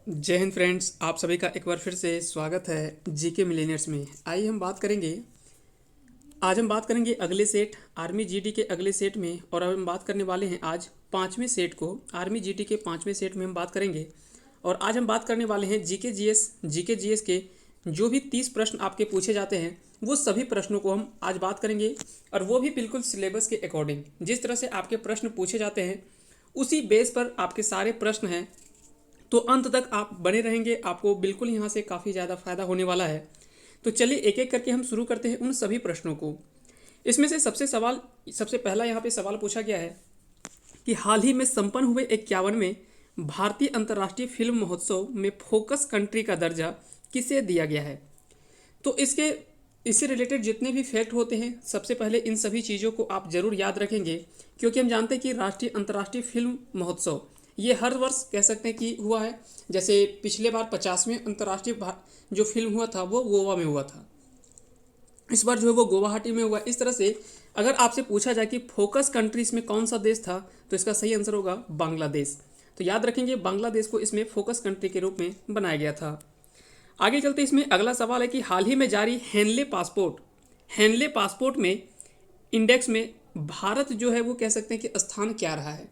जय हिंद फ्रेंड्स, आप सभी का एक बार फिर से स्वागत है जीके मिलेनियर्स में। आइए आज हम बात करेंगे अगले सेट आर्मी जीडी के अगले सेट में। और अब हम बात करने वाले हैं आज पाँचवें सेट को, आर्मी जीडी के पाँचवें सेट में हम बात करेंगे। और आज हम बात करने वाले हैं जीके जीएस के जो भी 30 प्रश्न आपके पूछे जाते हैं वो सभी प्रश्नों को हम आज बात करेंगे। और वो भी बिल्कुल सिलेबस के अकॉर्डिंग, जिस तरह से आपके प्रश्न पूछे जाते हैं उसी बेस पर आपके सारे प्रश्न हैं। तो अंत तक आप बने रहेंगे, आपको बिल्कुल यहाँ से काफ़ी ज़्यादा फायदा होने वाला है। तो चलिए एक एक करके हम शुरू करते हैं उन सभी प्रश्नों को। इसमें से सबसे पहला यहाँ पे सवाल पूछा गया है कि हाल ही में संपन्न हुए 51वें भारतीय अंतर्राष्ट्रीय फिल्म महोत्सव में फोकस कंट्री का दर्जा किसे दिया गया है। तो इससे रिलेटेड जितने भी फैक्ट होते हैं, सबसे पहले इन सभी चीज़ों को आप जरूर याद रखेंगे, क्योंकि हम जानते हैं कि राष्ट्रीय अंतर्राष्ट्रीय फिल्म महोत्सव ये हर वर्ष कह सकते हैं कि हुआ है। जैसे पिछले बार 50वें अंतर्राष्ट्रीय जो फिल्म हुआ था वो गोवा में हुआ था, इस बार जो है वो गुवाहाटी में हुआ। इस तरह से अगर आपसे पूछा जाए कि फोकस कंट्रीज में कौन सा देश था, तो इसका सही आंसर होगा बांग्लादेश। तो याद रखेंगे, बांग्लादेश को इसमें फोकस कंट्री के रूप में बनाया गया था। आगे चलते इसमें अगला सवाल है कि हाल ही में जारी हैंडले पासपोर्ट में इंडेक्स में भारत जो है वो कह सकते हैं कि स्थान क्या रहा है।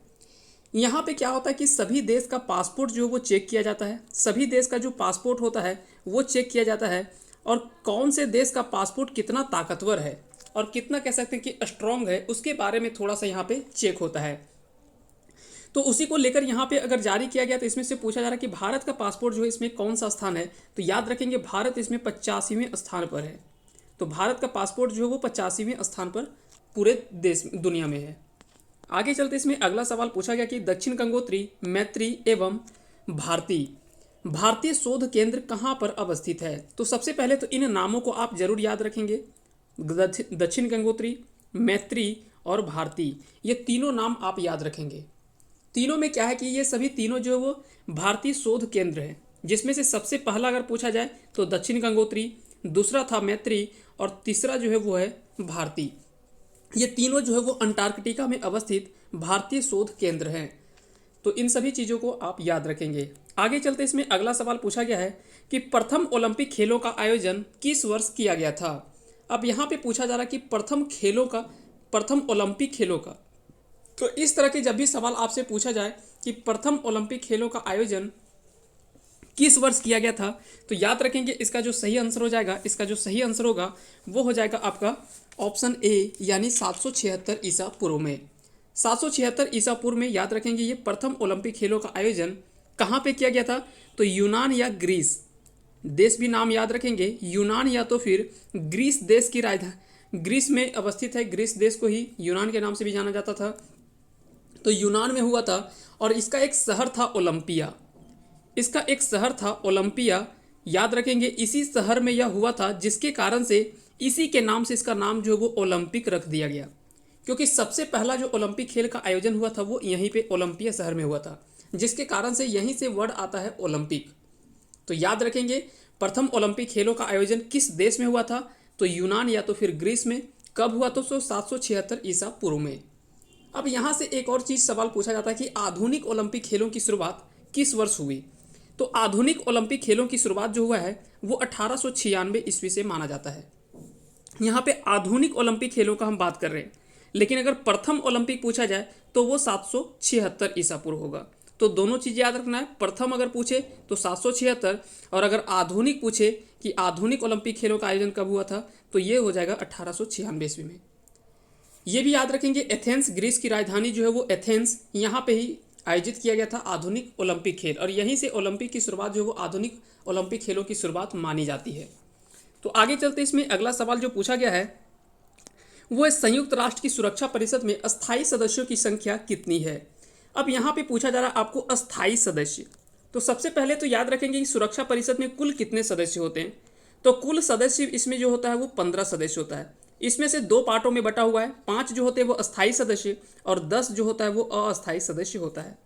यहाँ पे क्या होता है कि सभी देश का पासपोर्ट जो वो चेक किया जाता है, सभी देश का जो पासपोर्ट होता है वो चेक किया जाता है, और कौन से देश का पासपोर्ट कितना ताकतवर है और कितना कह सकते हैं कि स्ट्रॉन्ग है, उसके बारे में थोड़ा सा यहाँ पे चेक होता है। तो उसी को लेकर यहाँ पे अगर जारी किया गया तो इसमें से पूछा जा रहा है कि भारत का पासपोर्ट जो है इसमें कौन सा स्थान है। तो याद रखेंगे, भारत इसमें 85वें स्थान पर है। तो भारत का पासपोर्ट जो है वो 85वें स्थान पर पूरे देश दुनिया में है। आगे चलते इसमें अगला सवाल पूछा गया कि दक्षिण गंगोत्री, मैत्री एवं भारतीय शोध केंद्र कहाँ पर अवस्थित है। तो सबसे पहले तो इन नामों को आप जरूर याद रखेंगे, दक्षिण गंगोत्री, मैत्री और भारती, ये तीनों नाम आप याद रखेंगे। तीनों में क्या है कि ये सभी तीनों जो है वो भारतीय शोध केंद्र हैं, जिसमें से सबसे पहला अगर पूछा जाए तो दक्षिण गंगोत्री, दूसरा था मैत्री और तीसरा जो है वो है भारती। ये तीनों जो है वो अंटार्कटिका में अवस्थित भारतीय शोध केंद्र हैं। तो इन सभी चीज़ों को आप याद रखेंगे। आगे चलते इसमें अगला सवाल पूछा गया है कि प्रथम ओलंपिक खेलों का आयोजन किस वर्ष किया गया था। अब यहाँ पे पूछा जा रहा है कि प्रथम ओलंपिक खेलों का। तो इस तरह के जब भी सवाल आपसे पूछा जाए कि प्रथम ओलंपिक खेलों का आयोजन किस वर्ष किया गया था, तो याद रखेंगे इसका जो सही आंसर होगा वो हो जाएगा आपका ऑप्शन ए, यानी 776 ईसा पूर्व में। 776 ईसा पूर्व में याद रखेंगे ये प्रथम ओलंपिक खेलों का आयोजन कहाँ पे किया गया था। तो यूनान या ग्रीस, देश भी नाम याद रखेंगे, यूनान या तो फिर ग्रीस देश की राजधानी ग्रीस में अवस्थित है। ग्रीस देश को ही यूनान के नाम से भी जाना जाता था। तो यूनान में हुआ था और इसका एक शहर था ओलंपिया। याद रखेंगे इसी शहर में यह हुआ था, जिसके कारण से इसी के नाम से इसका नाम जो है वो ओलंपिक रख दिया गया, क्योंकि सबसे पहला जो ओलंपिक खेल का आयोजन हुआ था वो यहीं पे ओलंपिया शहर में हुआ था, जिसके कारण से यहीं से वर्ड आता है ओलंपिक। तो याद रखेंगे प्रथम ओलंपिक खेलों का आयोजन किस देश में हुआ था, तो यूनान या तो फिर ग्रीस में। कब हुआ तो 776 ईसा पूर्व में। अब यहाँ से एक और चीज़ सवाल पूछा जाता है कि आधुनिक ओलंपिक खेलों की शुरुआत किस वर्ष हुई। तो आधुनिक ओलंपिक खेलों की शुरुआत जो हुआ है वो 1896 ईस्वी से माना जाता है। यहाँ पे आधुनिक ओलंपिक खेलों का हम बात कर रहे हैं, लेकिन अगर प्रथम ओलंपिक पूछा जाए तो वो 776 ईसा पूर्व होगा। तो दोनों चीज़ याद रखना है, प्रथम अगर पूछे तो 776, और अगर आधुनिक पूछे कि आधुनिक ओलंपिक खेलों का आयोजन कब हुआ था, तो ये हो जाएगा 1896 ईस्वी में। ये भी याद रखेंगे, एथेंस, ग्रीस की राजधानी जो है वो एथेंस, यहाँ पे ही आयोजित किया गया था आधुनिक ओलंपिक खेल, और यहीं से ओलंपिक की शुरुआत जो है वो आधुनिक ओलंपिक खेलों की शुरुआत मानी जाती है। तो आगे चलते इसमें अगला सवाल जो पूछा गया है वो है संयुक्त राष्ट्र की सुरक्षा परिषद में अस्थायी सदस्यों की संख्या कितनी है। अब यहाँ पे पूछा जा रहा है आपको अस्थायी सदस्य। तो सबसे पहले तो याद रखेंगे कि सुरक्षा परिषद में कुल कितने सदस्य होते हैं। तो कुल सदस्य इसमें जो होता है वो 15 सदस्य होता है। इसमें से 2 पार्टों में बटा हुआ है, 5 जो होते हैं वो अस्थायी सदस्य और 10 जो होता है वो अस्थायी सदस्य होता है।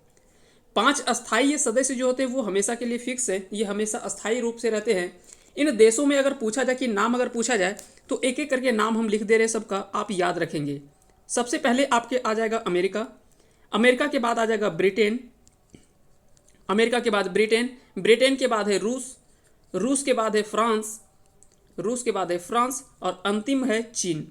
5 अस्थायी ये सदस्य जो होते हैं वो हमेशा के लिए फिक्स है, ये हमेशा अस्थायी रूप से रहते हैं। इन देशों में अगर पूछा जाए कि नाम अगर पूछा जाए तो एक एक करके नाम हम लिख दे रहे हैं, सबका आप याद रखेंगे। सबसे पहले आपके आ जाएगा अमेरिका, अमेरिका के बाद आ जाएगा ब्रिटेन, अमेरिका के बाद ब्रिटेन, ब्रिटेन के बाद है रूस, रूस के बाद है फ्रांस, रूस के बाद है फ्रांस और अंतिम है चीन।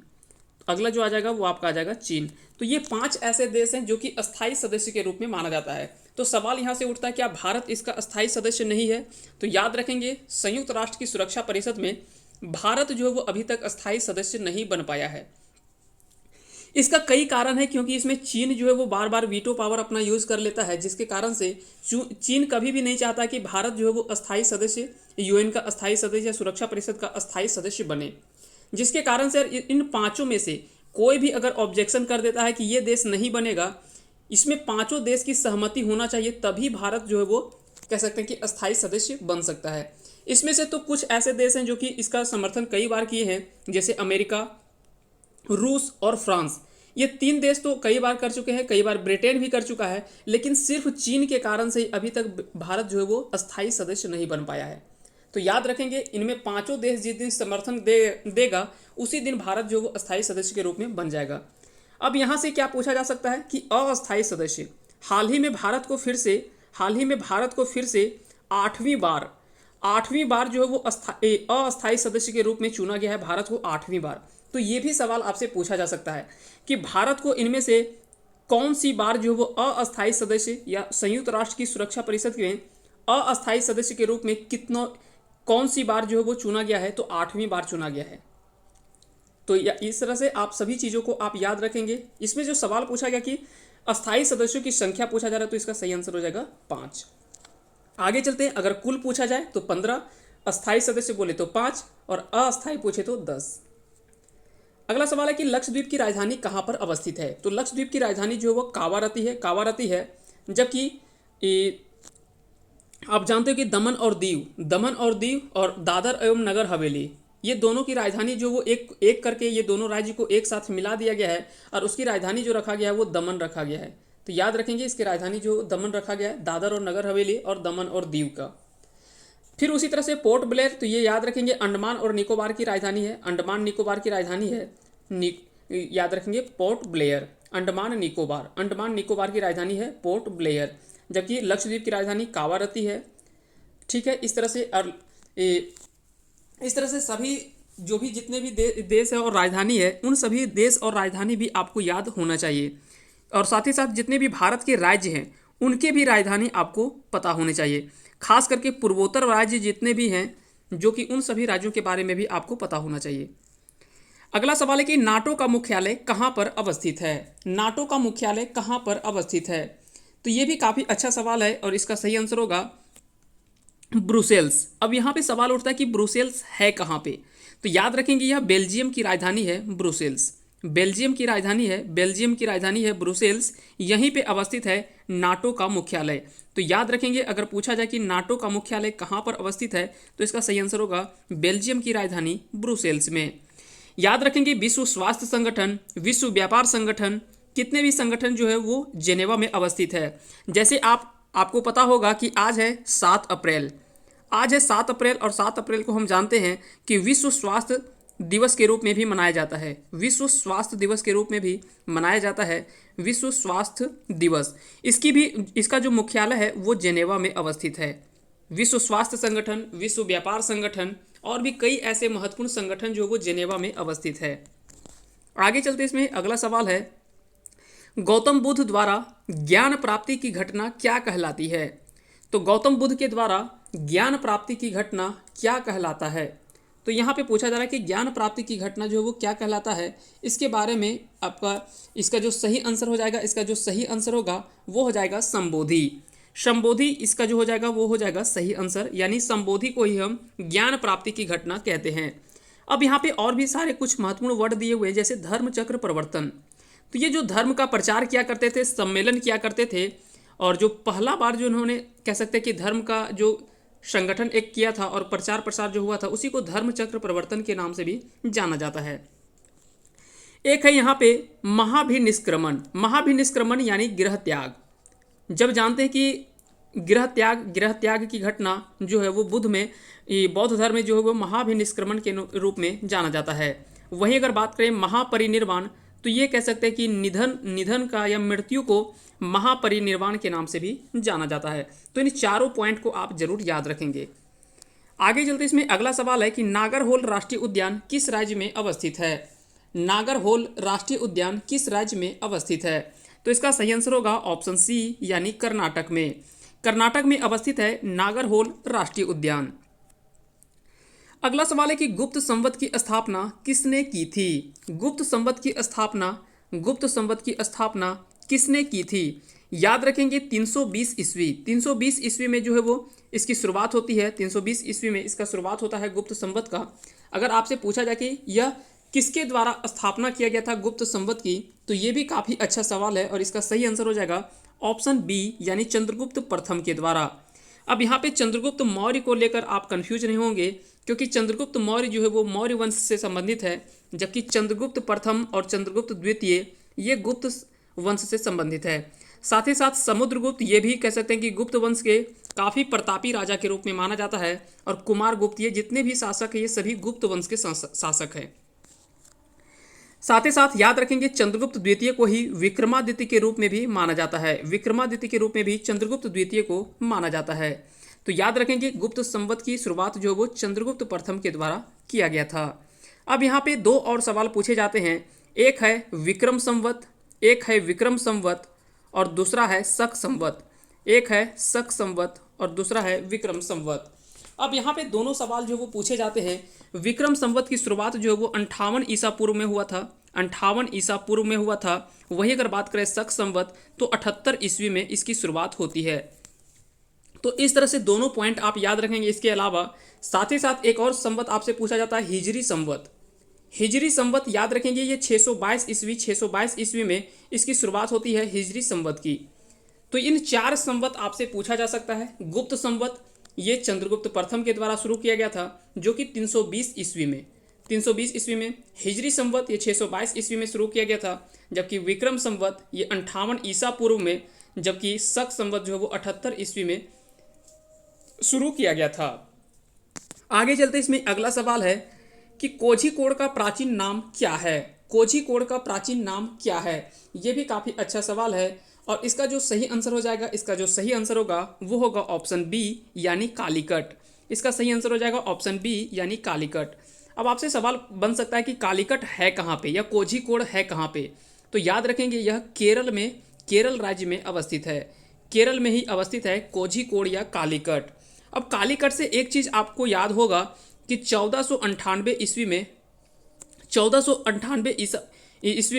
अगला जो आ जाएगा वो आपका आ जाएगा चीन। तो ये 5 ऐसे देश हैं जो कि अस्थायी सदस्य के रूप में माना जाता है। तो सवाल यहाँ से उठता है क्या भारत इसका अस्थायी सदस्य नहीं है? तो याद रखेंगे संयुक्त राष्ट्र की सुरक्षा परिषद में भारत जो है वो अभी तक अस्थायी सदस्य नहीं बन पाया है। इसका कई कारण है, क्योंकि इसमें चीन जो है वो बार बार वीटो पावर अपना यूज़ कर लेता है, जिसके कारण से चीन कभी भी नहीं चाहता कि भारत जो है वो अस्थायी सदस्य, यूएन का अस्थायी सदस्य या सुरक्षा परिषद का अस्थायी सदस्य बने, जिसके कारण से इन 5 में से कोई भी अगर ऑब्जेक्शन कर देता है कि ये देश नहीं बनेगा, इसमें 5 देश की सहमति होना चाहिए, तभी भारत जो है वो कह सकते हैं कि अस्थायी सदस्य बन सकता है। इसमें से तो कुछ ऐसे देश हैं जो कि इसका समर्थन कई बार किए हैं, जैसे अमेरिका, रूस और फ्रांस। ये 3 देश तो कई बार कर चुके हैं, कई बार ब्रिटेन भी कर चुका है, लेकिन सिर्फ चीन के कारण से अभी तक भारत जो है वो अस्थायी सदस्य नहीं बन पाया है। तो याद रखेंगे इनमें 5 देश जिस दिन समर्थन देगा उसी दिन भारत जो वो अस्थायी सदस्य के रूप में बन जाएगा। अब यहाँ से क्या पूछा जा सकता है कि अस्थायी सदस्य, हाल ही में भारत को फिर से 8वीं बार जो है वो अस्थायी सदस्य के रूप में चुना गया है, भारत को 8वीं बार। तो ये भी सवाल आपसे पूछा जा सकता है कि भारत को इनमें से कौन सी बार जो है वो अस्थायी सदस्य या संयुक्त राष्ट्र की सुरक्षा परिषद में अस्थायी सदस्य के रूप में कौन सी बार जो है वो चुना गया है? तो 8वीं बार चुना गया है। तो इस तरह से आप सभी चीज़ों को आप याद रखेंगे। इसमें जो सवाल पूछा गया कि अस्थायी सदस्यों की संख्या पूछा जा रहा है, तो इसका सही आंसर हो जाएगा 5। आगे चलते हैं, अगर कुल पूछा जाए तो 15, अस्थायी सदस्य बोले तो 5 और अस्थायी पूछे तो 10। अगला सवाल है कि लक्षद्वीप की राजधानी कहाँ पर अवस्थित है? तो लक्षद्वीप की राजधानी जो है वो कावारती है, जबकि आप जानते हो कि दमन और दीव और दादर एवं नगर हवेली, ये दोनों की राजधानी जो वो एक करके ये दोनों राज्य को एक साथ मिला दिया गया है और उसकी राजधानी जो रखा गया है वो दमन रखा गया है। तो याद रखेंगे इसकी राजधानी जो दमन रखा गया है, दादर और नगर हवेली और दमन और दीव का। फिर उसी तरह से पोर्ट ब्लेयर, तो ये याद रखेंगे अंडमान और निकोबार की राजधानी है, अंडमान निकोबार की राजधानी है याद रखेंगे पोर्ट ब्लेयर। अंडमान निकोबार की राजधानी है पोर्ट ब्लेयर, जबकि लक्षद्वीप की राजधानी कावारती है। ठीक है, इस तरह से सभी जो भी जितने भी देश है और राजधानी है, उन सभी देश और राजधानी भी आपको याद होना चाहिए, और साथ ही साथ जितने भी भारत के राज्य हैं उनके भी राजधानी आपको पता होने चाहिए, खास करके पूर्वोत्तर राज्य जितने भी हैं, जो कि उन सभी राज्यों के बारे में भी आपको पता होना चाहिए। अगला सवाल है कि नाटो का मुख्यालय कहाँ पर अवस्थित है? नाटो का मुख्यालय कहाँ पर अवस्थित है? तो ये भी काफ़ी अच्छा सवाल है और इसका सही आंसर होगा ब्रुसेल्स। अब यहाँ पे सवाल उठता है कि ब्रुसेल्स है कहाँ पे? तो याद रखेंगे यह बेल्जियम की राजधानी है ब्रुसेल्स। बेल्जियम की राजधानी है ब्रुसेल्स, यहीं पे अवस्थित है नाटो का मुख्यालय। तो याद रखेंगे अगर पूछा जाए कि नाटो का मुख्यालय कहाँ पर अवस्थित है, तो इसका सही आंसर होगा बेल्जियम की राजधानी ब्रुसेल्स में। याद रखेंगे विश्व स्वास्थ्य संगठन, विश्व व्यापार संगठन, कितने भी संगठन जो है वो जेनेवा में अवस्थित है। जैसे आपको पता होगा कि आज है 7 अप्रैल और 7 अप्रैल को हम जानते हैं कि विश्व स्वास्थ्य दिवस के रूप में भी मनाया जाता है। विश्व स्वास्थ्य दिवस के रूप में भी मनाया जाता है विश्व स्वास्थ्य दिवस। इसका जो मुख्यालय है वो जेनेवा में अवस्थित है। विश्व स्वास्थ्य संगठन, विश्व व्यापार संगठन और भी कई ऐसे महत्वपूर्ण संगठन जो वो जेनेवा में अवस्थित है। आगे चलते इसमें अगला सवाल है, गौतम बुद्ध द्वारा ज्ञान प्राप्ति की घटना क्या कहलाती है? तो गौतम बुद्ध के द्वारा ज्ञान प्राप्ति की घटना क्या कहलाता है? तो यहाँ पे पूछा जा रहा है कि ज्ञान प्राप्ति की घटना जो है वो क्या कहलाता है। इसके बारे में इसका जो सही आंसर होगा वो हो जाएगा संबोधि। इसका जो हो जाएगा वो हो जाएगा सही आंसर, यानी संबोधि को ही हम ज्ञान प्राप्ति की घटना कहते हैं। अब यहाँ पे और भी सारे कुछ महत्वपूर्ण वर्ड दिए हुए हैं, जैसे धर्म चक्र प्रवर्तन। तो ये जो धर्म का प्रचार किया करते थे, सम्मेलन किया करते थे, और जो पहला बार जो उन्होंने कह सकते हैं कि धर्म का जो संगठन एक किया था और प्रचार प्रसार जो हुआ था, उसी को धर्म चक्र प्रवर्तन के नाम से भी जाना जाता है। एक है यहाँ पे महाभिनिष्क्रमण यानी गृह त्याग। जब जानते हैं कि गृह त्याग की घटना जो है वो बौद्ध धर्म में जो है वो महाभिनिष्क्रमण के रूप में जाना जाता है। वहीं अगर बात करें महापरिनिर्वाण, तो ये कह सकते हैं कि निधन का या मृत्यु को महापरिनिर्वाण के नाम से भी जाना जाता है। तो इन चारों पॉइंट को आप जरूर याद रखेंगे। आगे चलते इसमें अगला सवाल है कि नागरहोल राष्ट्रीय उद्यान किस राज्य में अवस्थित है। नागरहोल राष्ट्रीय उद्यान किस राज्य में अवस्थित है? तो इसका सही आंसर होगा ऑप्शन सी, यानी कर्नाटक में। कर्नाटक में अवस्थित है नागरहोल राष्ट्रीय उद्यान। अगला सवाल है कि गुप्त संवत की स्थापना किसने की थी? गुप्त संवत की स्थापना किसने की थी? याद रखेंगे 320 ईस्वी। 320 ईस्वी में जो है वो इसकी शुरुआत होती है। 320 ईस्वी में इसका शुरुआत होता है गुप्त संवत का। अगर आपसे पूछा जाए कि यह किसके द्वारा स्थापना किया गया था गुप्त संवत की, तो ये भी काफ़ी अच्छा सवाल है और इसका सही आंसर हो जाएगा ऑप्शन बी, यानी चंद्रगुप्त प्रथम के द्वारा। अब यहाँ पे चंद्रगुप्त मौर्य को लेकर आप कंफ्यूज नहीं होंगे, क्योंकि चंद्रगुप्त मौर्य जो है वो मौर्य वंश से संबंधित है, जबकि चंद्रगुप्त प्रथम और चंद्रगुप्त द्वितीय ये गुप्त वंश से संबंधित है। साथ ही साथ समुद्रगुप्त ये भी कह सकते हैं कि गुप्त वंश के काफ़ी प्रतापी राजा के रूप में माना जाता है, और कुमारगुप्त ये जितने भी शासक हैं ये सभी गुप्त वंश के शासक हैं। साथ ही साथ याद रखेंगे चंद्रगुप्त द्वितीय को ही विक्रमादित्य के रूप में भी माना जाता है। विक्रमादित्य के रूप में भी चंद्रगुप्त द्वितीय को माना जाता है। तो याद रखेंगे गुप्त संवत की शुरुआत जो वो चंद्रगुप्त प्रथम के द्वारा किया गया था। अब यहाँ पे दो और सवाल पूछे जाते हैं, एक है विक्रम संवत और दूसरा है शक संवत। एक है शक संवत और दूसरा है विक्रम संवत। अब यहाँ पे दोनों सवाल जो वो पूछे जाते हैं। विक्रम संवत की शुरुआत जो है वो 58 ईसा पूर्व में हुआ था। 58 ईसा पूर्व में हुआ था। वही अगर बात करें शक संवत तो 78 ईस्वी में इसकी शुरुआत होती है। तो इस तरह से दोनों पॉइंट आप याद रखेंगे। इसके अलावा साथ ही साथ एक और संवत आपसे पूछा जाता है हिजरी संवत। हिजरी संवत याद रखेंगे ये 622 ईस्वी में इसकी शुरुआत होती है हिजरी संवत की। तो इन चार संवत आपसे पूछा जा सकता है। गुप्त संवत ये चंद्रगुप्त प्रथम के द्वारा शुरू किया गया था जो कि 320 ईस्वी में। हिजरी संवत ये 622 ईस्वी में शुरू किया गया था, जबकि विक्रम संवत ये 58 ईसा पूर्व में, जबकि शक संवत जो है वो 78 ईस्वी में शुरू किया गया था। आगे चलते इसमें अगला सवाल है कि कोझिकोड का प्राचीन नाम क्या है? कोझिकोड का प्राचीन नाम क्या है? ये भी काफ़ी अच्छा सवाल है और इसका जो सही आंसर होगा वो होगा ऑप्शन बी, यानी कालीकट। इसका सही आंसर हो जाएगा ऑप्शन बी, यानी कालीकट। अब आपसे सवाल बन सकता है कि कालीकट है कहाँ पे या कोझिकोड है कहाँ पे? तो याद रखेंगे यह केरल राज्य में अवस्थित है। केरल में ही अवस्थित है कोझिकोड या कालीकट। अब कालीकट से एक चीज़ आपको याद होगा कि 1498 ईस्वी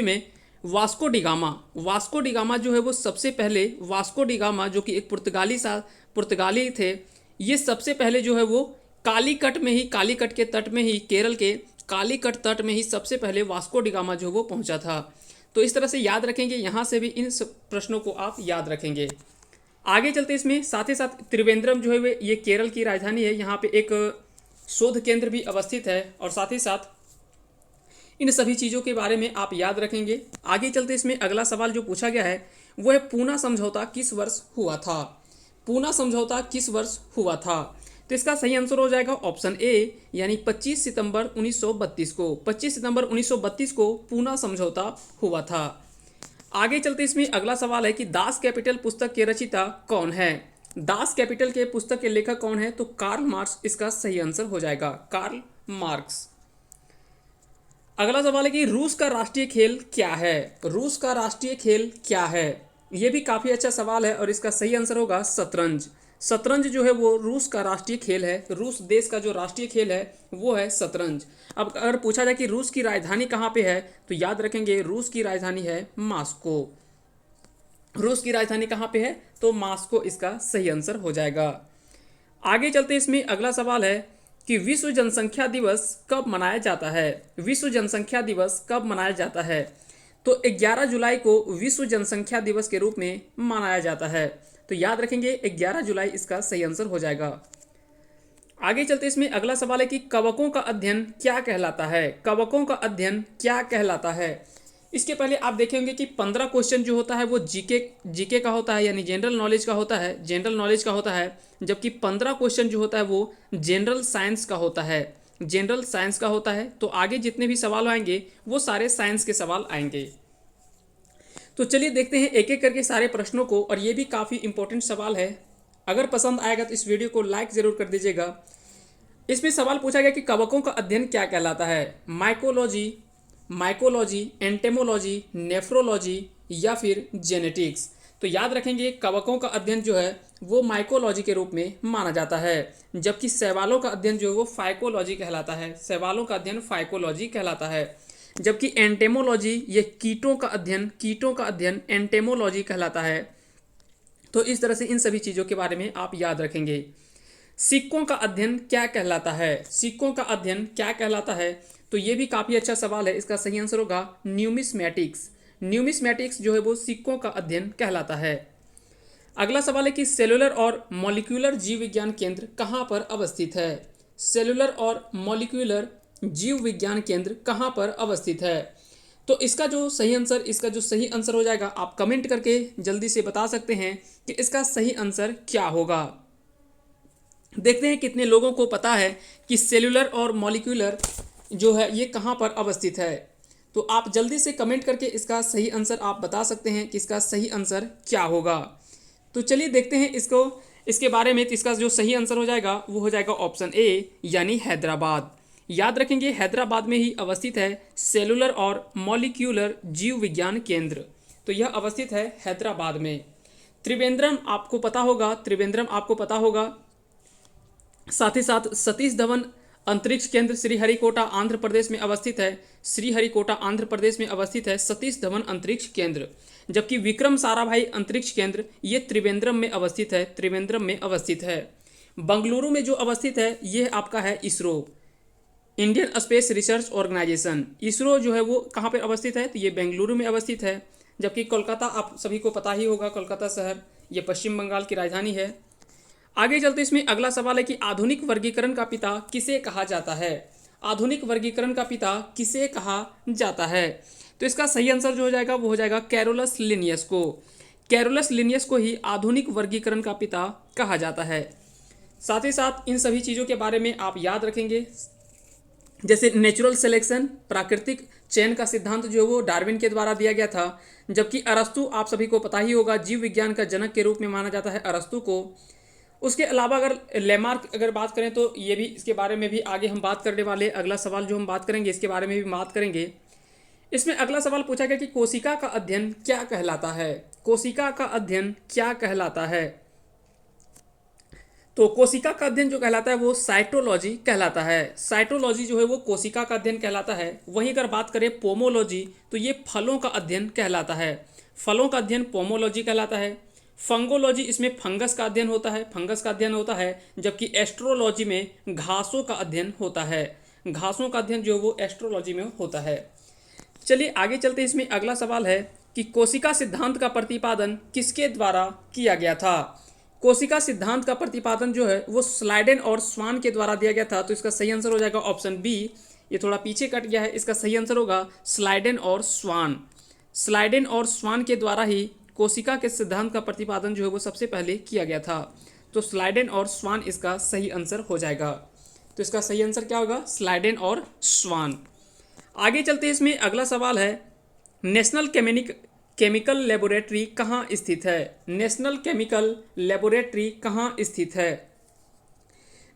में वास्को डिगामा जो है वो सबसे पहले, वास्को डिगामा जो कि एक पुर्तगाली थे, ये सबसे पहले जो है वो कालीकट के तट में ही, केरल के कालीकट तट में ही सबसे पहले वास्को डिगामा जो वो पहुंचा था। तो इस तरह से याद रखेंगे, यहाँ से भी इन प्रश्नों को आप याद रखेंगे। आगे चलते इसमें साथ ही साथ त्रिवेंद्रम जो है ये केरल की राजधानी है। यहाँ पे एक शोध केंद्र भी अवस्थित है और साथ ही साथ इन सभी चीज़ों के बारे में आप याद रखेंगे। आगे चलते इसमें अगला सवाल जो पूछा गया है वो है पूना समझौता किस वर्ष हुआ था? पूना समझौता किस वर्ष हुआ था? तो इसका सही आंसर हो जाएगा ऑप्शन ए, यानी 25 सितंबर 1932 को। 25 सितंबर 1932 को पूना समझौता हुआ था। आगे चलते इसमें अगला सवाल है कि दास कैपिटल पुस्तक के रचयिता कौन है? दास कैपिटल के पुस्तक के लेखक कौन है? तो कार्ल मार्क्स इसका सही आंसर हो जाएगा, कार्ल मार्क्स। अगला सवाल है कि रूस का राष्ट्रीय खेल क्या है? रूस का राष्ट्रीय खेल क्या है? यह भी काफ़ी अच्छा सवाल है और इसका सही आंसर होगा शतरंज। शतरंज जो है वो रूस का राष्ट्रीय खेल है। रूस देश का जो राष्ट्रीय खेल है वो है शतरंज। अब अगर पूछा जाए कि रूस की राजधानी कहाँ पे है, तो याद रखेंगे रूस की राजधानी है मास्को। रूस की राजधानी कहाँ पे है? तो मास्को इसका सही आंसर हो जाएगा। आगे चलते इसमें अगला सवाल है कि विश्व जनसंख्या दिवस कब मनाया जाता है? विश्व जनसंख्या दिवस कब मनाया जाता है? तो 11 जुलाई को विश्व जनसंख्या दिवस के रूप में मनाया जाता है। तो याद रखेंगे 11 जुलाई इसका सही आंसर हो जाएगा। आगे चलते इसमें अगला सवाल है कि कवकों का अध्ययन क्या कहलाता है? कवकों का अध्ययन क्या कहलाता है? इसके पहले आप देखेंगे कि 15 क्वेश्चन जो होता है वो जीके का होता है, यानी जनरल नॉलेज का होता है, जबकि 15 क्वेश्चन जो होता है वो जनरल साइंस का होता है। जनरल साइंस का होता है। तो आगे जितने भी सवाल आएंगे वो सारे साइंस के सवाल आएंगे। तो चलिए देखते हैं एक एक करके सारे प्रश्नों को, और ये भी काफ़ी इंपॉर्टेंट सवाल है। अगर पसंद आएगा तो इस वीडियो को लाइक ज़रूर कर दीजिएगा। इसमें सवाल पूछा गया कि कवकों का अध्ययन क्या कहलाता है? माइकोलॉजी, माइकोलॉजी, एंटेमोलॉजी, नेफ्रोलॉजी या फिर जेनेटिक्स। तो याद रखेंगे कवकों का अध्ययन जो है वो माइकोलॉजी के रूप में माना जाता है, जबकि शैवालों का अध्ययन जो है वो फाइकोलॉजी कहलाता है। शैवालों का अध्ययन फाइकोलॉजी कहलाता है। जबकि एंटेमोलॉजी ये कीटों का अध्ययन एंटेमोलॉजी कहलाता है। तो इस तरह से इन सभी चीज़ों के बारे में आप याद रखेंगे। सिक्कों का अध्ययन क्या कहलाता है? सिक्कों का अध्ययन क्या कहलाता है? तो ये भी काफ़ी अच्छा सवाल है। इसका सही आंसर होगा न्यूमिस्मैटिक्स। न्यूमिस्मैटिक्स जो है वो सिक्कों का अध्ययन कहलाता है। अगला सवाल है कि सेलुलर और मॉलिक्यूलर जीव विज्ञान केंद्र कहाँ पर अवस्थित है? सेलुलर और मॉलिक्यूलर जीव विज्ञान केंद्र कहाँ पर अवस्थित है? तो इसका जो सही आंसर हो जाएगा, आप कमेंट करके जल्दी से बता सकते हैं कि इसका सही आंसर क्या होगा। देखते हैं कितने लोगों को पता है कि सेलुलर और मॉलिक्यूलर जो है ये कहाँ पर अवस्थित है। तो आप जल्दी से कमेंट करके इसका सही आंसर आप बता सकते हैं कि इसका सही आंसर क्या होगा। तो चलिए देखते हैं इसके बारे में। तो इसका जो सही आंसर हो जाएगा वो हो जाएगा ऑप्शन ए, यानी हैदराबाद। याद रखेंगे हैदराबाद में ही अवस्थित है सेलुलर और मॉलिक्यूलर जीव विज्ञान केंद्र। तो यह अवस्थित है हैदराबाद में। त्रिवेंद्रम आपको पता होगा। साथ ही साथ सतीश धवन अंतरिक्ष केंद्र श्रीहरिकोटा आंध्र प्रदेश में अवस्थित है। श्रीहरिकोटा आंध्र प्रदेश में अवस्थित है सतीश धवन अंतरिक्ष केंद्र। जबकि विक्रम साराभाई अंतरिक्ष केंद्र ये त्रिवेंद्रम में अवस्थित है। बंगलुरु में जो अवस्थित है ये आपका है ISRO, Indian space research organisation. ISRO जो है वो कहाँ पर अवस्थित है? तो ये बेंगलुरु में अवस्थित है। जबकि कोलकाता आप सभी को पता ही होगा, कोलकाता शहर ये पश्चिम बंगाल की राजधानी है। आगे चलते इसमें अगला सवाल है कि आधुनिक वर्गीकरण का पिता किसे कहा जाता है? आधुनिक वर्गीकरण का पिता किसे कहा जाता है? तो इसका सही आंसर जो हो जाएगा वो हो जाएगा कैरोलस लिनियस को। कैरोलस लिनियस को ही आधुनिक वर्गीकरण का पिता कहा जाता है। साथ ही साथ इन सभी चीज़ों के बारे में आप याद रखेंगे, जैसे नेचुरल सिलेक्शन, प्राकृतिक चयन का सिद्धांत जो है वो डार्विन के द्वारा दिया गया था। जबकि अरस्तु आप सभी को पता ही होगा जीव विज्ञान का जनक के रूप में माना जाता है अरस्तु को। उसके अलावा अगर लेमार्क अगर बात करें तो ये भी, इसके बारे में भी आगे हम बात करने वाले। अगला सवाल जो हम बात करेंगे इसके बारे में भी बात करेंगे। इसमें अगला सवाल पूछा गया कि कोशिका का अध्ययन क्या कहलाता है? कोशिका का अध्ययन क्या कहलाता है? तो कोशिका का अध्ययन जो कहलाता है वो साइटोलॉजी कहलाता है। साइटोलॉजी जो है वो कोशिका का अध्ययन कहलाता है। वहीं अगर बात करें पोमोलॉजी तो ये फलों का अध्ययन कहलाता है। फलों का अध्ययन पोमोलॉजी कहलाता है। फंगोलॉजी इसमें फंगस का अध्ययन होता है। जबकि एस्ट्रोलॉजी में घासों का अध्ययन होता है। घासों का अध्ययन जो वो एस्ट्रोलॉजी में होता है। चलिए आगे चलते इसमें अगला सवाल है कि कोशिका सिद्धांत का प्रतिपादन किसके द्वारा किया गया था? कोशिका सिद्धांत का प्रतिपादन जो है वो स्लाइडेन और स्वान के द्वारा दिया गया था। तो इसका सही आंसर हो जाएगा ऑप्शन बी। ये थोड़ा पीछे कट गया है, इसका सही आंसर होगा स्लाइडेन और स्वान। स्लाइडेन और स्वान के द्वारा ही कोशिका के सिद्धांत का प्रतिपादन जो है वो सबसे पहले किया गया था। तो स्लाइडेन और स्वान इसका सही आंसर हो जाएगा। तो इसका सही आंसर क्या होगा? स्लाइडेन और स्वान। आगे चलते इसमें अगला सवाल है नेशनल केमिकल लेबोरेटरी कहाँ स्थित है? नेशनल केमिकल लेबोरेटरी कहाँ स्थित है?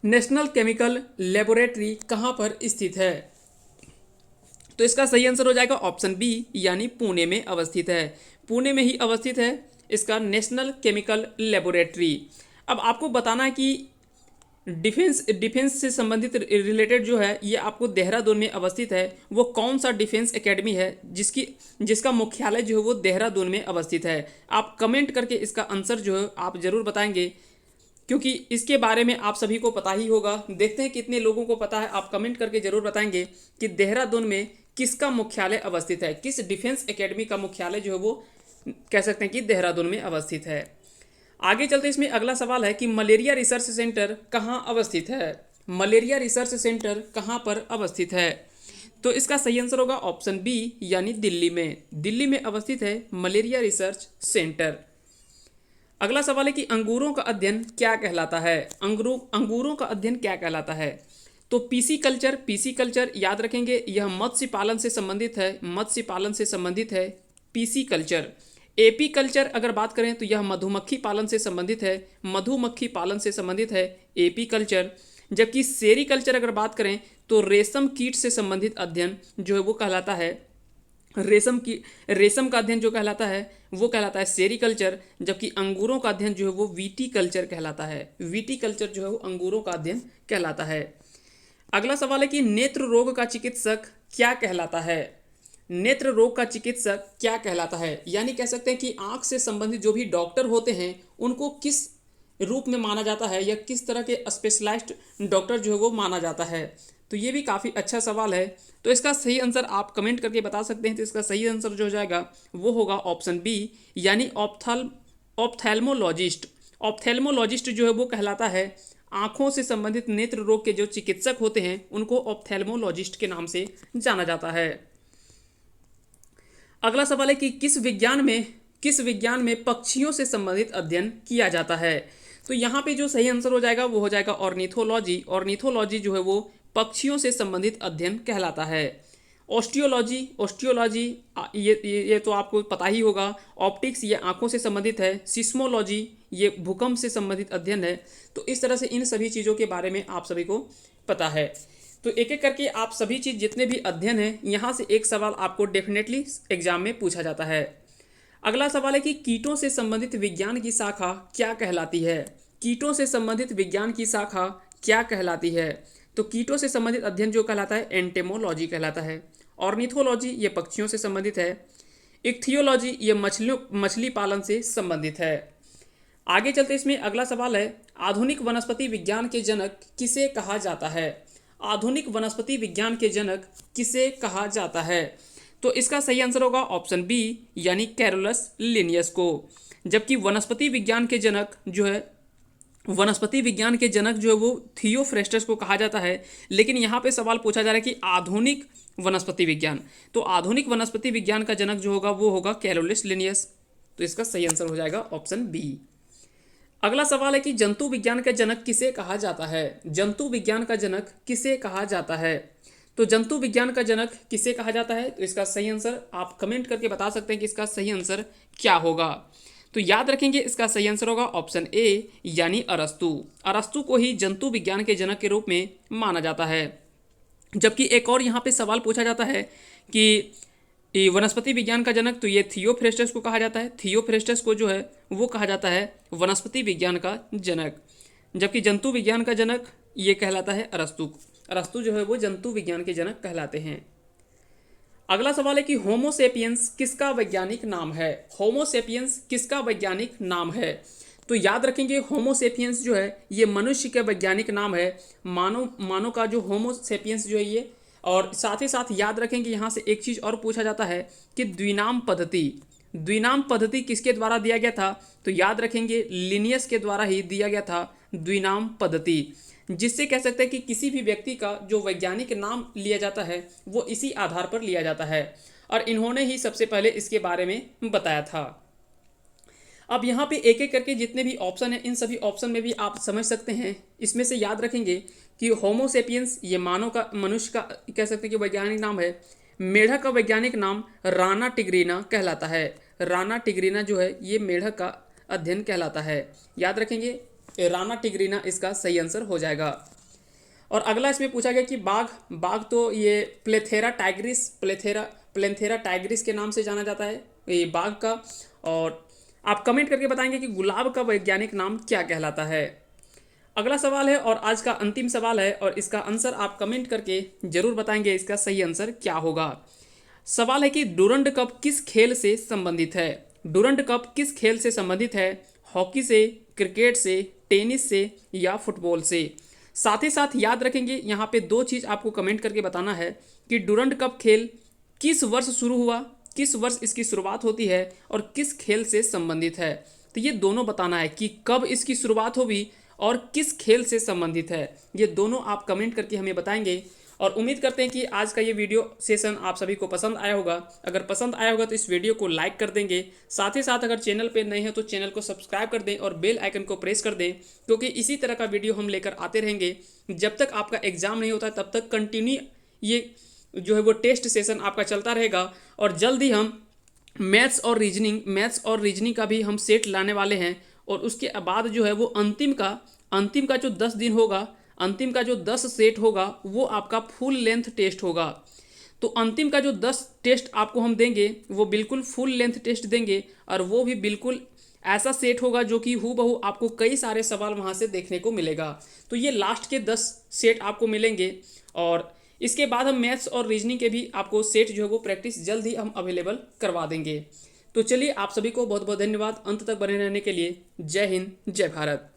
नेशनल केमिकल लेबोरेटरी कहाँ पर स्थित है? तो इसका सही आंसर हो जाएगा ऑप्शन बी, यानी पुणे में अवस्थित है। पुणे में ही अवस्थित है इसका नेशनल केमिकल लेबोरेटरी। अब आपको बताना है कि डिफेंस से संबंधित रिलेटेड जो है ये आपको देहरादून में अवस्थित है। वो कौन सा डिफेंस एकेडमी है जिसका मुख्यालय जो है वो देहरादून में अवस्थित है? आप कमेंट करके इसका आंसर जो है आप ज़रूर बताएंगे, क्योंकि इसके बारे में आप सभी को पता ही होगा। देखते हैं कितने लोगों को पता है, आप कमेंट करके ज़रूर बताएंगे कि देहरादून में किसका मुख्यालय अवस्थित है, किस डिफेंस एकेडमी का मुख्यालय जो है वो कह सकते हैं कि देहरादून में अवस्थित है। आगे चलते इसमें अगला सवाल है कि मलेरिया रिसर्च सेंटर कहाँ अवस्थित है? मलेरिया रिसर्च सेंटर कहाँ पर अवस्थित है? तो इसका सही आंसर होगा ऑप्शन बी, यानी दिल्ली में। दिल्ली में अवस्थित है मलेरिया रिसर्च सेंटर। अगला सवाल है कि अंगूरों का अध्ययन क्या कहलाता है? अंगूरों का अध्ययन क्या कहलाता है? तो पीसी कल्चर याद रखेंगे, यह मत्स्य पालन से संबंधित है, मत्स्य पालन से संबंधित है पीसी कल्चर। एपी कल्चर अगर बात करें तो यह मधुमक्खी पालन से संबंधित है, मधुमक्खी पालन से संबंधित है एपी कल्चर। जबकि सेरीकल्चर अगर बात करें तो रेशम कीट से संबंधित अध्ययन जो है वो कहलाता है रेशम का अध्ययन जो कहलाता है वो कहलाता है सेरीकल्चर। जबकि अंगूरों का अध्ययन जो है वो वीटी कल्चर कहलाता है, वीटी कल्चर जो है वो अंगूरों का अध्ययन कहलाता है। अगला सवाल है कि नेत्र रोग का चिकित्सक क्या कहलाता है, नेत्र रोग का चिकित्सक क्या कहलाता है, यानी कह सकते हैं कि आंख से संबंधित जो भी डॉक्टर होते हैं उनको किस रूप में माना जाता है या किस तरह के स्पेशलाइज्ड डॉक्टर जो है वो माना जाता है। तो ये भी काफ़ी अच्छा सवाल है। तो इसका सही आंसर आप कमेंट करके बता सकते हैं। तो इसका सही आंसर जो हो जाएगा वो होगा ऑप्शन बी, यानी ऑप्थेल्मोलॉजिस्ट। ऑप्थेल्मोलॉजिस्ट जो है वो कहलाता है आँखों से संबंधित नेत्र रोग के जो चिकित्सक होते हैं उनको ऑप्थेल्मोलॉजिस्ट के नाम से जाना जाता है। अगला सवाल है कि किस विज्ञान में पक्षियों से संबंधित अध्ययन किया जाता है। तो यहाँ पे जो सही आंसर हो जाएगा वो हो जाएगा ऑर्निथोलॉजी। ऑर्निथोलॉजी जो है वो पक्षियों से संबंधित अध्ययन कहलाता है। ओस्टियोलॉजी ये तो आपको पता ही होगा। ऑप्टिक्स ये आंखों से संबंधित है। सिस्मोलॉजी ये भूकंप से संबंधित अध्ययन है। तो इस तरह से इन सभी चीज़ों के बारे में आप सभी को पता है। तो एक एक करके आप सभी चीज़ जितने भी अध्ययन हैं यहाँ से एक सवाल आपको डेफिनेटली एग्जाम में पूछा जाता है। अगला सवाल है कि कीटों से संबंधित विज्ञान की शाखा क्या कहलाती है, कीटों से संबंधित विज्ञान की शाखा क्या कहलाती है। तो कीटों से संबंधित अध्ययन जो कहलाता है एंटेमोलॉजी कहलाता है। ऑर्निथोलॉजी ये पक्षियों से संबंधित है। इक्थियोलॉजी ये मछली पालन से संबंधित है। आगे चलते इसमें अगला सवाल है आधुनिक वनस्पति विज्ञान के जनक किसे कहा जाता है, आधुनिक वनस्पति विज्ञान के जनक किसे कहा जाता है। तो इसका सही आंसर होगा ऑप्शन बी, यानी कैरोलस लिनियस को। जबकि वनस्पति विज्ञान के जनक जो है वो थियोफ्रेस्टस को कहा जाता है। लेकिन यहाँ पे सवाल पूछा जा रहा है कि आधुनिक वनस्पति विज्ञान, तो आधुनिक वनस्पति विज्ञान का जनक जो होगा वो होगा कैरोलस लिनियस। तो इसका सही आंसर हो जाएगा ऑप्शन बी। अगला सवाल है कि जंतु विज्ञान का जनक किसे कहा जाता है, जंतु विज्ञान का जनक किसे कहा जाता है। तो जंतु विज्ञान का जनक किसे कहा जाता है। तो इसका सही आंसर आप कमेंट करके बता सकते हैं कि इसका सही आंसर क्या होगा। तो याद रखेंगे इसका सही आंसर होगा ऑप्शन ए, यानी अरस्तु। अरस्तु को ही जंतु विज्ञान के जनक के रूप में माना जाता है। जबकि एक और यहाँ पे सवाल पूछा जाता है कि वनस्पति विज्ञान का जनक, तो ये थियोफ्रेस्टस को कहा जाता है। थियोफ्रेस्टस को जो है वो कहा जाता है वनस्पति विज्ञान का जनक। जबकि जंतु विज्ञान का जनक ये कहलाता है अरस्तु। अरस्तु जो है वो जंतु विज्ञान के जनक कहलाते हैं। अगला सवाल है कि होमोसेपियंस किसका वैज्ञानिक नाम है, होमोसेपियंस किसका वैज्ञानिक नाम है। तो याद रखेंगे होमोसेपियंस जो है ये मनुष्य का वैज्ञानिक नाम है। मानव का जो होमोसेपियंस जो है ये, और साथ ही साथ याद रखेंगे यहाँ से एक चीज़ और पूछा जाता है कि द्विनाम पद्धति किसके द्वारा दिया गया था। तो याद रखेंगे लिनियस के द्वारा ही दिया गया था द्विनाम पद्धति, जिससे कह सकते हैं कि किसी भी व्यक्ति का जो वैज्ञानिक नाम लिया जाता है वो इसी आधार पर लिया जाता है, और इन्होंने ही सबसे पहले इसके बारे में बताया था। अब यहाँ पे एक एक करके जितने भी ऑप्शन हैं इन सभी ऑप्शन में भी आप समझ सकते हैं। इसमें से याद रखेंगे कि होमोसेपियंस ये मनुष्य का कह सकते हैं कि वैज्ञानिक नाम है। मेढक का वैज्ञानिक नाम राना टिग्रीना कहलाता है। राना टिग्रीना जो है ये मेढक का अध्ययन कहलाता है। याद रखेंगे राना टिग्रीना इसका सही आंसर हो जाएगा। और अगला इसमें पूछा गया कि बाघ तो ये प्लेथेरा टाइग्रिस के नाम से जाना जाता है ये बाघ का। और आप कमेंट करके बताएंगे कि गुलाब का वैज्ञानिक नाम क्या कहलाता है। अगला सवाल है और आज का अंतिम सवाल है, और इसका आंसर आप कमेंट करके जरूर बताएंगे इसका सही आंसर क्या होगा। सवाल है कि डुरंड कप किस खेल से संबंधित है, डुरंड कप किस खेल से संबंधित है। हॉकी से, क्रिकेट से, टेनिस से या फुटबॉल से। साथ ही साथ याद रखेंगे यहाँ पे दो चीज़ आपको कमेंट करके बताना है कि डुरंड कप खेल किस वर्ष शुरू हुआ, किस वर्ष इसकी शुरुआत होती है और किस खेल से संबंधित है। तो ये दोनों बताना है कि कब इसकी शुरुआत होगी और किस खेल से संबंधित है। ये दोनों आप कमेंट करके हमें बताएंगे। और उम्मीद करते हैं कि आज का ये वीडियो सेशन आप सभी को पसंद आया होगा। अगर पसंद आया होगा तो इस वीडियो को लाइक कर देंगे, साथ ही साथ अगर चैनल पे नए हैं तो चैनल को सब्सक्राइब कर दें और बेल आइकन को प्रेस कर दें, क्योंकि इसी तरह का वीडियो हम लेकर आते रहेंगे। जब तक आपका एग्जाम नहीं होता तब तक कंटिन्यू ये जो है वो टेस्ट सेशन आपका चलता रहेगा। और जल्द ही हम मैथ्स और रीजनिंग का भी हम सेट लाने वाले हैं। और उसके बाद जो है वो अंतिम का जो 10 दिन होगा, अंतिम का जो 10 सेट होगा वो आपका फुल लेंथ टेस्ट होगा। तो अंतिम का जो 10 टेस्ट आपको हम देंगे वो बिल्कुल फुल लेंथ टेस्ट देंगे, और वो भी बिल्कुल ऐसा सेट होगा जो कि हूबहू आपको कई सारे सवाल वहाँ से देखने को मिलेगा। तो ये लास्ट के 10 सेट आपको मिलेंगे, और इसके बाद हम मैथ्स और रीजनिंग के भी आपको सेट जो है वो प्रैक्टिस जल्द ही हम अवेलेबल करवा देंगे। तो चलिए, आप सभी को बहुत बहुत धन्यवाद अंत तक बने रहने के लिए। जय हिंद, जय भारत।